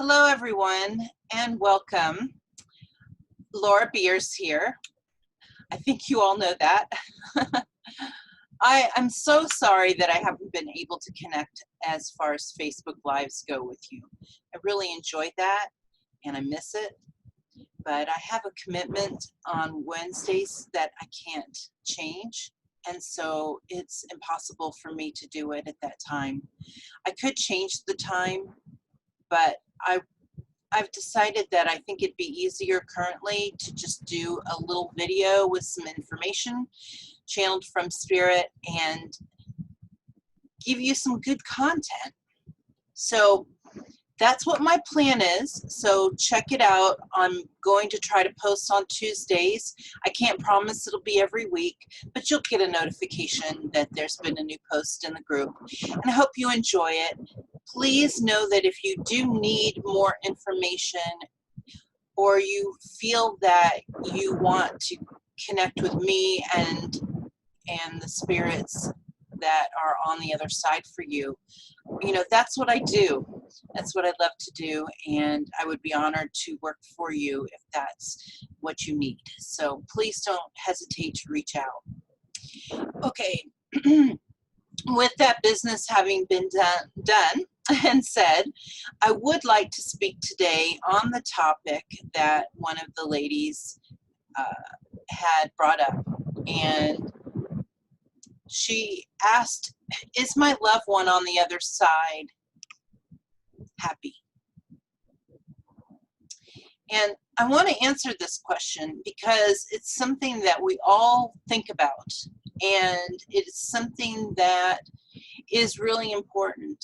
Hello, everyone, and welcome. Laura Beers here. I think you all know that. I'm so sorry that I haven't been able to connect as far as Facebook Lives go with you. I really enjoyed that, and I miss it. But I have a commitment on Wednesdays that I can't change, and so it's impossible for me to do it at that time. I could change the time, but I've decided that I think it'd be easier currently to just do a little video with some information channeled from Spirit and give you some good content. So that's what my plan is. So check it out. I'm going to try to post on Tuesdays. I can't promise it'll be every week, but you'll get a notification that there's been a new post in the group. And I hope you enjoy it. Please know that if you do need more information or you feel that you want to connect with me and the spirits that are on the other side for you, that's what I do. That's what I love to do, and I would be honored to work for you if that's what you need. So please don't hesitate to reach out. Okay, with that business having been done and said, I would like to speak today on the topic that one of the ladies had brought up, and she asked, is my loved one on the other side happy? And I want to answer this question because it's something that we all think about, and it's something that is really important.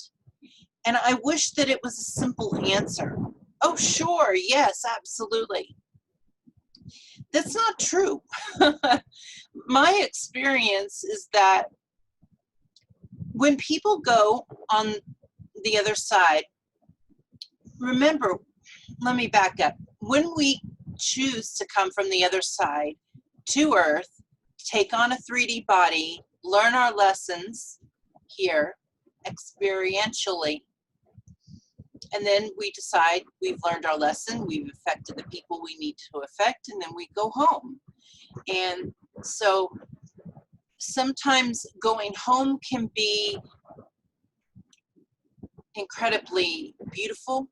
And I wish that it was a simple answer. Oh, sure, yes, absolutely. That's not true. My experience is that when people go on the other side, remember, let me back up. When we choose to come from the other side to Earth, take on a 3D body, learn our lessons here experientially, and then we decide we've learned our lesson, we've affected the people we need to affect, and then we go home. And so sometimes going home can be incredibly beautiful.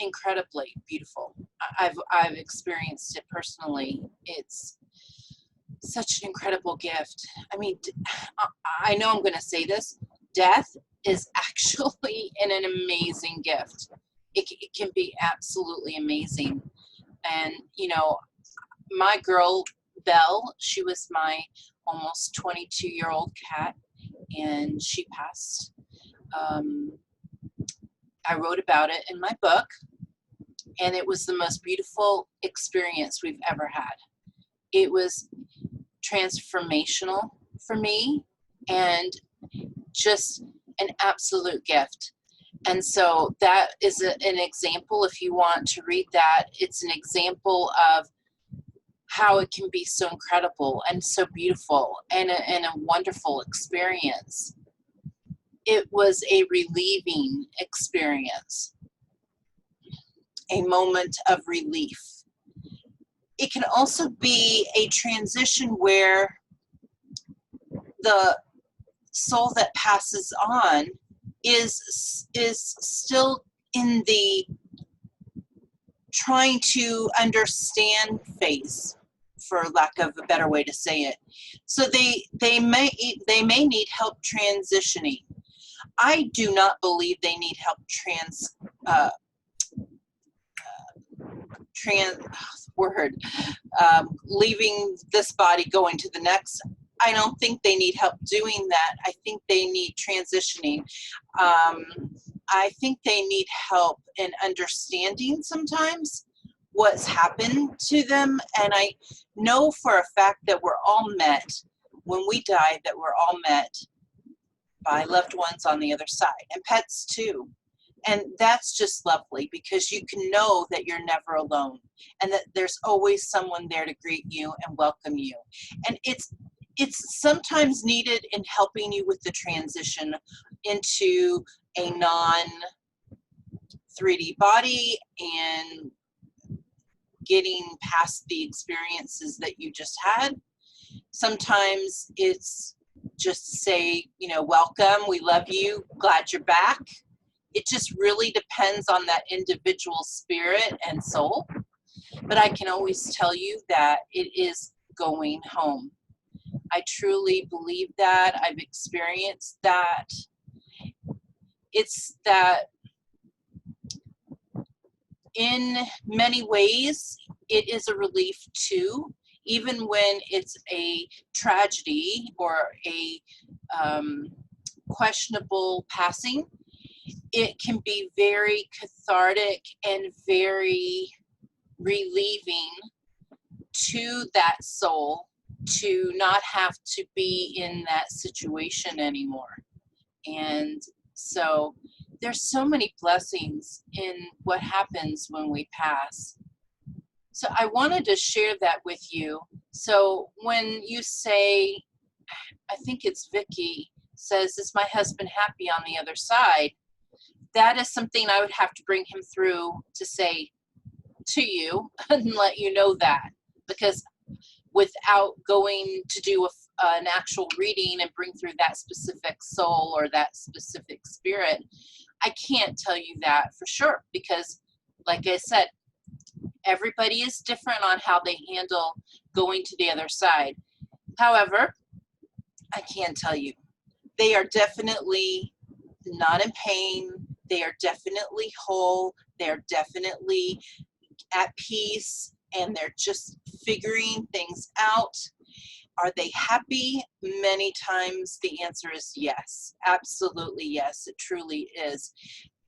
Incredibly beautiful. I've experienced it personally. It's such an incredible gift. I mean, I know I'm going to say this. Death is actually an amazing gift. It can be absolutely amazing. And, my girl, Belle, she was my almost 22-year-old cat, and she passed. I wrote about it in my book, and it was the most beautiful experience we've ever had. It was transformational for me and just an absolute gift. And so that is an example. If you want to read that, it's an example of how it can be so incredible and so beautiful and a wonderful experience. It was a relieving experience, a moment of relief. It can also be a transition where the soul that passes on is still in the trying to understand phase, for lack of a better way to say it. So they may need help transitioning. I do not believe they need help leaving this body, going to the next. I don't think they need help doing that. I think they need transitioning. I think they need help in understanding sometimes what's happened to them. And I know for a fact that we're all met, when we die, that we're all met by loved ones on the other side, and pets too. And that's just lovely, because you can know that you're never alone, and that there's always someone there to greet you and welcome you. And it's sometimes needed in helping you with the transition into a 3D body and getting past the experiences that you just had. Sometimes it's just say, you know, welcome, we love you, glad you're back. It just really depends on that individual spirit and soul. But I can always tell you that it is going home. I truly believe that. I've experienced that. It's that in many ways, it is a relief too, even when it's a tragedy or a questionable passing. It can be very cathartic and very relieving to that soul to not have to be in that situation anymore. And so there's so many blessings in what happens when we pass. So I wanted to share that with you. So when you say, I think it's Vicky, says, is my husband happy on the other side? That is something I would have to bring him through to say to you and let you know that, because without going to do an actual reading and bring through that specific soul or that specific spirit, I can't tell you that for sure, because like I said, everybody is different on how they handle going to the other side. However, I can tell you, they are definitely not in pain. They are definitely whole. They're definitely at peace, and they're just figuring things out. Are they happy? Many times the answer is yes. Absolutely yes, it truly is.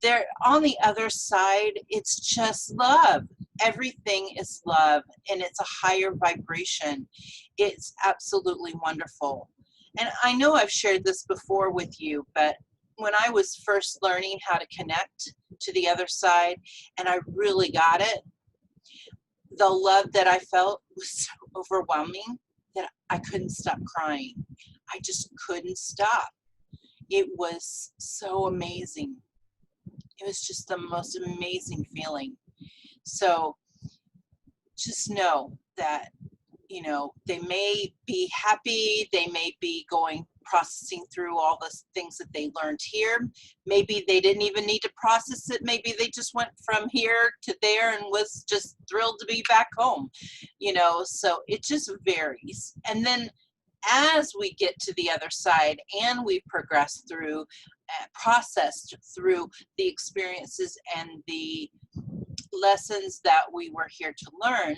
They're on the other side, it's just love. Everything is love, and it's a higher vibration. It's absolutely wonderful. And I know I've shared this before with you, but when I was first learning how to connect to the other side, and I really got it, the love that I felt was so overwhelming that I couldn't stop crying. I just couldn't stop. It was so amazing. It was just the most amazing feeling. So just know that, you know, they may be happy, they may be processing through all the things that they learned here. Maybe they didn't even need to process it. Maybe they just went from here to there and was just thrilled to be back home, you know, so it just varies. And then as we get to the other side and we've progressed through, processed through the experiences and the lessons that we were here to learn,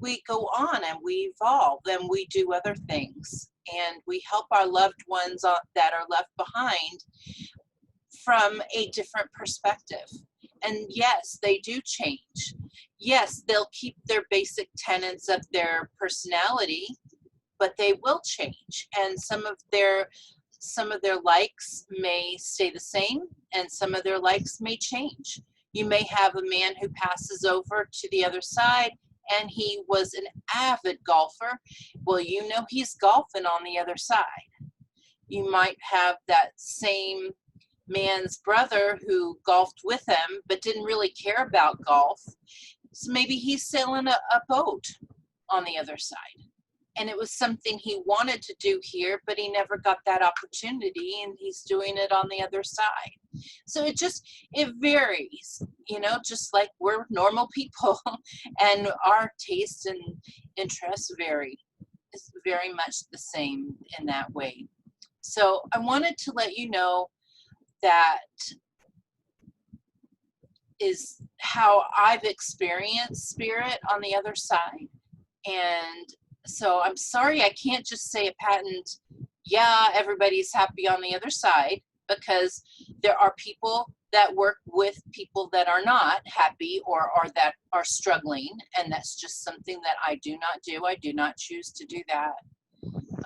we go on and we evolve and we do other things, and we help our loved ones that are left behind from a different perspective. And yes, they do change. Yes, they'll keep their basic tenets of their personality, but they will change, and some of their likes may stay the same, and some of their likes may change. You may have a man who passes over to the other side, and he was an avid golfer. Well, you know he's golfing on the other side. You might have that same man's brother who golfed with him but didn't really care about golf. So maybe he's sailing a boat on the other side. And it was something he wanted to do here, but he never got that opportunity, and he's doing it on the other side. So it varies, you know, just like we're normal people and our tastes and interests vary. It's very much the same in that way. So I wanted to let you know that is how I've experienced spirit on the other side. And so I'm sorry I can't just say a patent, yeah, everybody's happy on the other side, because there are people that work with people that are not happy or that are struggling, and that's just something that I do not do. I do not choose to do that.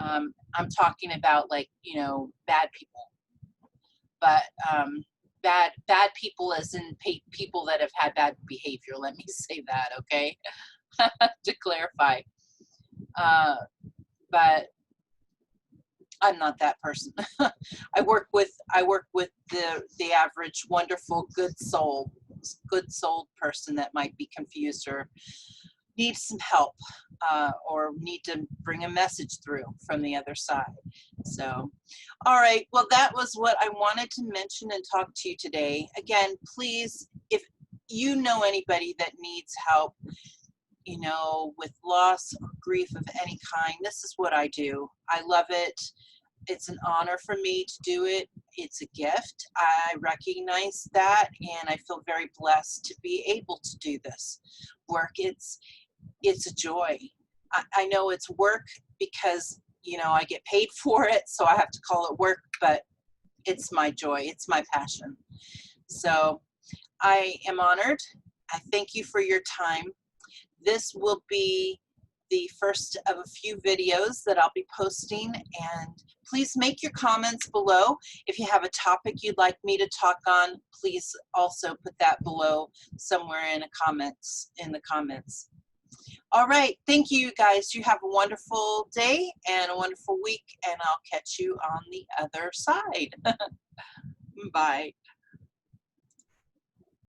I'm talking about, like, you know, bad people, but bad people as in people that have had bad behavior. Let me say that, okay, to clarify. But I'm not that person. I work with the average wonderful good soul, good souled person that might be confused or need some help, or need to bring a message through from the other side. So, all right, well, that was what I wanted to mention and talk to you today. Again, please, if you know anybody that needs help, you know, with loss or grief of any kind, this is what I do. I love it. It's an honor for me to do it. It's a gift. I recognize that, and I feel very blessed to be able to do this work. It's a joy. I know it's work because, you know, I get paid for it, so I have to call it work, but it's my joy. It's my passion. So I am honored. I thank you for your time. This will be the first of a few videos that I'll be posting, and please make your comments below. If you have a topic you'd like me to talk on, please also put that below somewhere in the comments. All right, thank you guys. You have a wonderful day and a wonderful week, and I'll catch you on the other side. Bye.